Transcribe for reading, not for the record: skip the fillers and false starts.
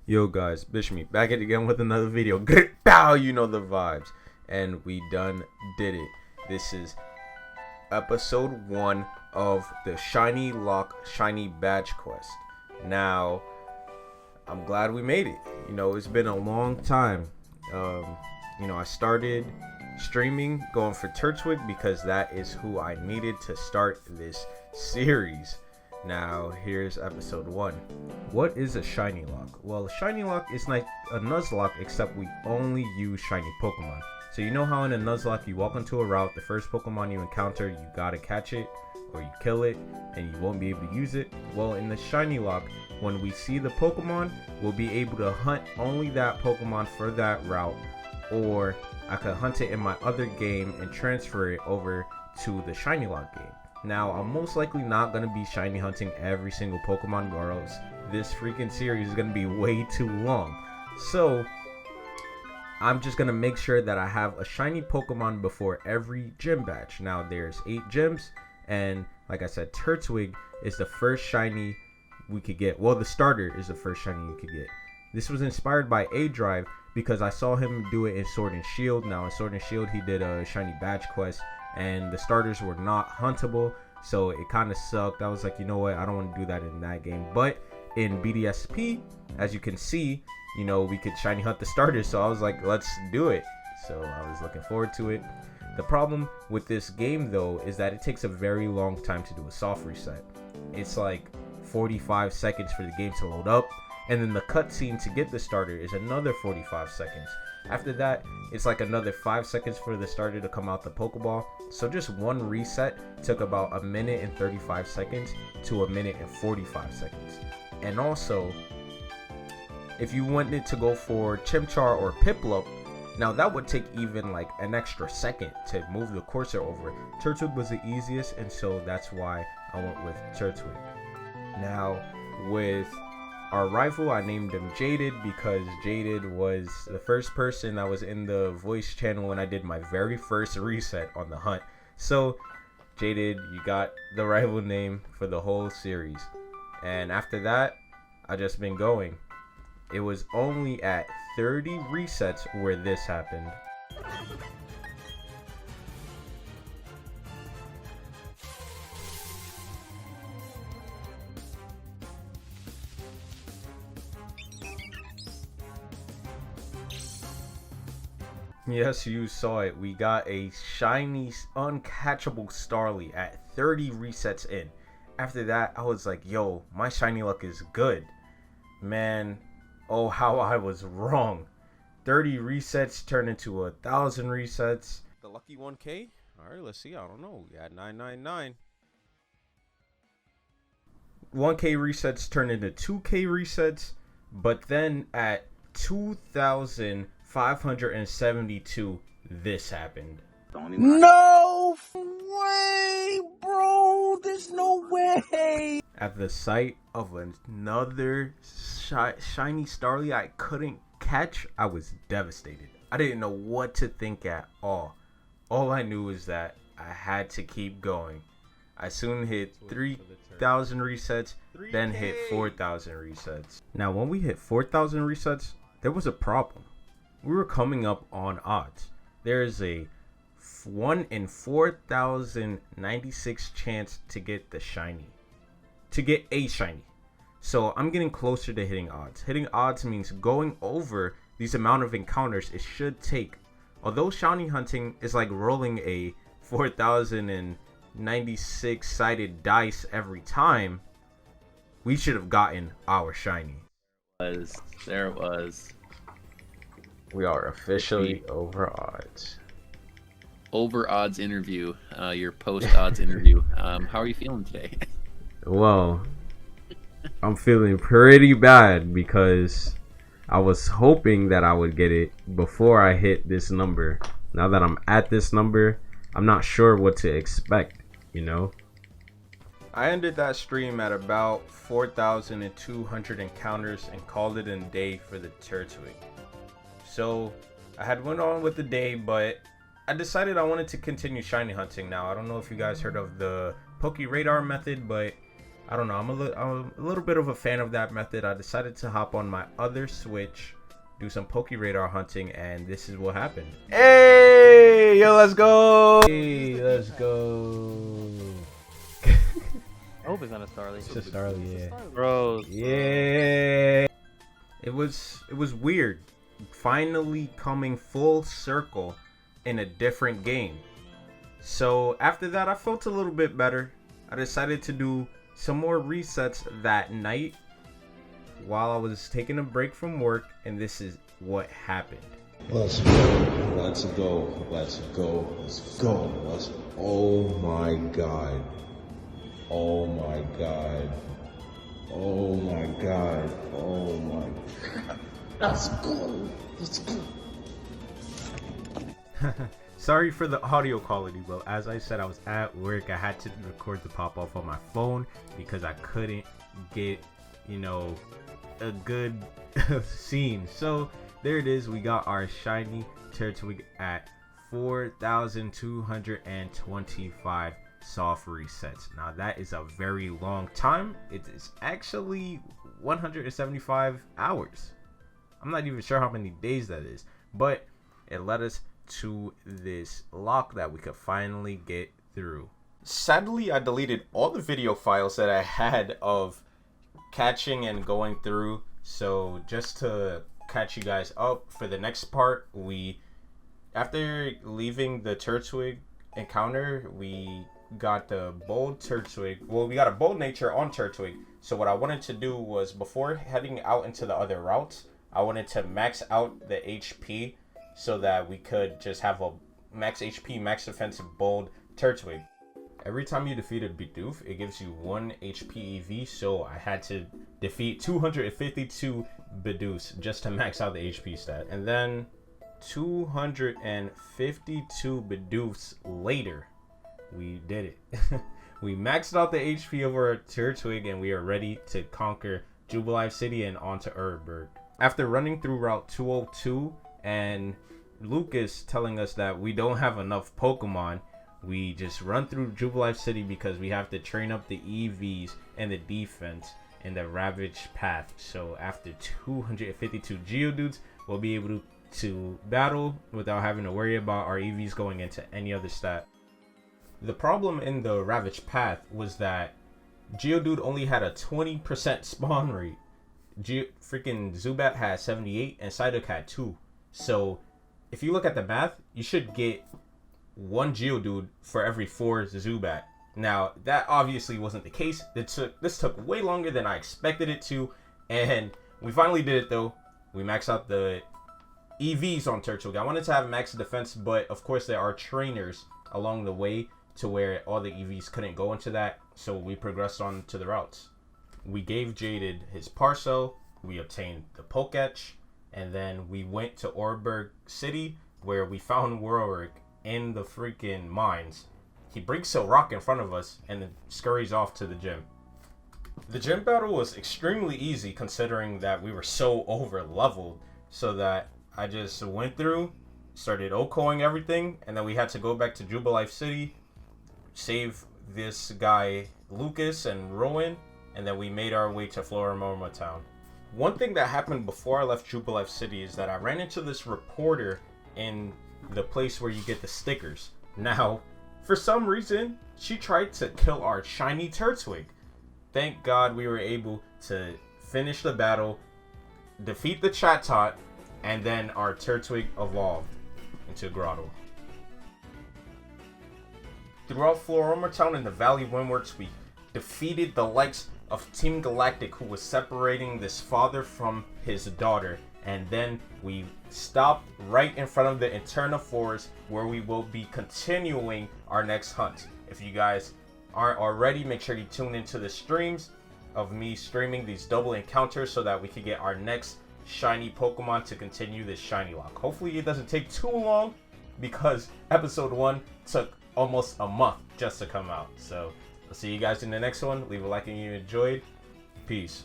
Yo guys, Bishmii back at it again with another video. Bow, you know the vibes. And we done did it. This is episode 1 of the Shinylocke Shiny Badge Quest. Now, I'm glad we made it. You know, it's been a long time. I started streaming going for Turtwig because that is who I needed to start this series. Now, here's episode 1. What is a Shinylocke? Well, a Shinylocke is like a Nuzlocke, except we only use shiny Pokemon. So you know how in a Nuzlocke you walk into a route, the first Pokemon you encounter, you gotta catch it, or you kill it, and you won't be able to use it? Well, in the Shinylocke, when we see the Pokemon, we'll be able to hunt only that Pokemon for that route, or I could hunt it in my other game and transfer it over to the Shinylocke game. Now, I'm most likely not going to be shiny hunting every single Pokemon, or else this freaking series is going to be way too long. So, I'm just going to make sure that I have a shiny Pokemon before every gym badge. Now, there's 8 gyms, and like I said, Turtwig is the first shiny we could get. Well, the starter is the first shiny you could get. This was inspired by A-Drive because I saw him do it in Sword and Shield. Now, in Sword and Shield, he did a shiny badge quest, and the starters were not huntable, so it kind of sucked. I was like, you know what, I don't want to do that in that game. But in BDSP, as you can see, you know, we could shiny hunt the starters, so I was like, let's do it. So I was looking forward to it. The problem with this game, though, is that it takes a very long time to do a soft reset. It's like 45 seconds for the game to load up, and then the cutscene to get the starter is another 45 seconds. After that, it's like another 5 seconds for the starter to come out the Pokeball. So just one reset took about 1 minute and 35 seconds to 1 minute and 45 seconds. And also, if you wanted to go for Chimchar or Piplup, now that would take even like an extra second to move the cursor over. Turtwig was the easiest, and so that's why I went with Turtwig. Now, with our rival, I named him Jaded because Jaded was the first person that was in the voice channel when I did my very first reset on the hunt. So, Jaded, you got the rival name for the whole series. And after that, I just been going. It was only at 30 resets where this happened. Yes, you saw it. We got a shiny, uncatchable Starly at 30 resets in. After that, I was like, yo, my shiny luck is good. Man, oh, how I was wrong. 30 resets turned into 1,000 resets. The lucky 1K? Alright, let's see. I don't know. We had 999. 1K resets turned into 2K resets. But then at 2,572, this happened. No way, bro. There's no way. At the sight of another shiny Starly I couldn't catch, I was devastated. I didn't know what to think at all. All I knew is that I had to keep going. I soon hit 3,000 resets, then hit 4,000 resets. Now, when we hit 4,000 resets, there was a problem. We were coming up on odds. There is a 1 in 4,096 chance to get the shiny. To get a shiny. So I'm getting closer to hitting odds. Hitting odds means going over these amount of encounters it should take. Although shiny hunting is like rolling a 4,096 sided dice every time, we should have gotten our shiny. There it was. We are officially over odds. Over odds interview, your post odds interview. How are you feeling today? Well, I'm feeling pretty bad because I was hoping that I would get it before I hit this number. Now that I'm at this number, I'm not sure what to expect, you know? I ended that stream at about 4,200 encounters and called it a day for the Turtwig. So, I had went on with the day, but I decided I wanted to continue shiny hunting now. I don't know if you guys heard of the Poke Radar method, but I don't know. I'm a little bit of a fan of that method. I decided to hop on my other Switch, do some Poke Radar hunting, and this is what happened. Hey, yo, let's go. Hey, let's go. I hope it's not a Starly. It's a Starly, yeah. Bro. Yeah. It was weird. Finally coming full circle in a different game. So after that, I felt a little bit better. I decided to do some more resets that night while I was taking a break from work, and this is what happened. Let's go, let's go, let's go, let's go, let's. Oh my god. Oh my god. Oh my god. Oh my god. Let's go. Let's go. Sorry for the audio quality, but as I said, I was at work. I had to record the pop-off on my phone because I couldn't get, a good scene. So there it is. We got our shiny Turtwig at 4,225 soft resets. Now that is a very long time. It is actually 175 hours. I'm not even sure how many days that is, but it led us to this lock that we could finally get through. Sadly, I deleted all the video files that I had of catching and going through. So just to catch you guys up for the next part, after leaving the Turtwig encounter, we got the bold Turtwig. Well, we got a bold nature on Turtwig. So what I wanted to do was, before heading out into the other routes, I wanted to max out the HP so that we could just have a max HP, max defensive bold Turtwig. Every time you defeat a Bidoof, it gives you 1 HP EV, so I had to defeat 252 Bidoofs just to max out the HP stat. And then 252 Bidoofs later, we did it. We maxed out the HP over our Turtwig, and we are ready to conquer Jubilife City and onto Urberg. After running through Route 202 and Lucas telling us that we don't have enough Pokemon, we just run through Jubilife City because we have to train up the EVs and the defense in the Ravage path. So after 252 Geodudes, we'll be able to battle without having to worry about our EVs going into any other stat. The problem in the Ravage path was that Geodude only had a 20% spawn rate. Freaking Zubat had 78 and Psyduck had 2. So if you look at the math, you should get 1 Geodude for every 4 Zubat. Now that obviously wasn't the case. This took way longer than I expected it to, and we finally did it though. We maxed out the EVs on Turtwig. I wanted to have max defense, but of course there are trainers along the way to where all the EVs couldn't go into that, so we progressed on to the routes. We gave Jaded his parcel, we obtained the Poketch, and then we went to Urberg City where we found Warwick in the freaking mines. He breaks a rock in front of us and then scurries off to the gym. The gym battle was extremely easy considering that we were so over leveled, so that I just went through, started OHKOing everything, and then we had to go back to Jubilife City, save this guy Lucas and Rowan, and then we made our way to Floramorma Town. One thing that happened before I left Jubilife City is that I ran into this reporter in the place where you get the stickers. Now, for some reason, she tried to kill our shiny Turtwig. Thank God we were able to finish the battle, defeat the Chatot, and then our Turtwig evolved into Grotto. Throughout Floramorma Town and the Valley Windworks, we defeated the likes of Team Galactic, who was separating this father from his daughter, and then we stopped right in front of the Eterna Forest, where we will be continuing our next hunt. If you guys aren't already, make sure you tune into the streams of me streaming these double encounters so that we can get our next shiny Pokemon to continue this Shinylocke. Hopefully it doesn't take too long, because episode 1 took almost a month just to come out. So I'll see you guys in the next one. Leave a like if you enjoyed. Peace.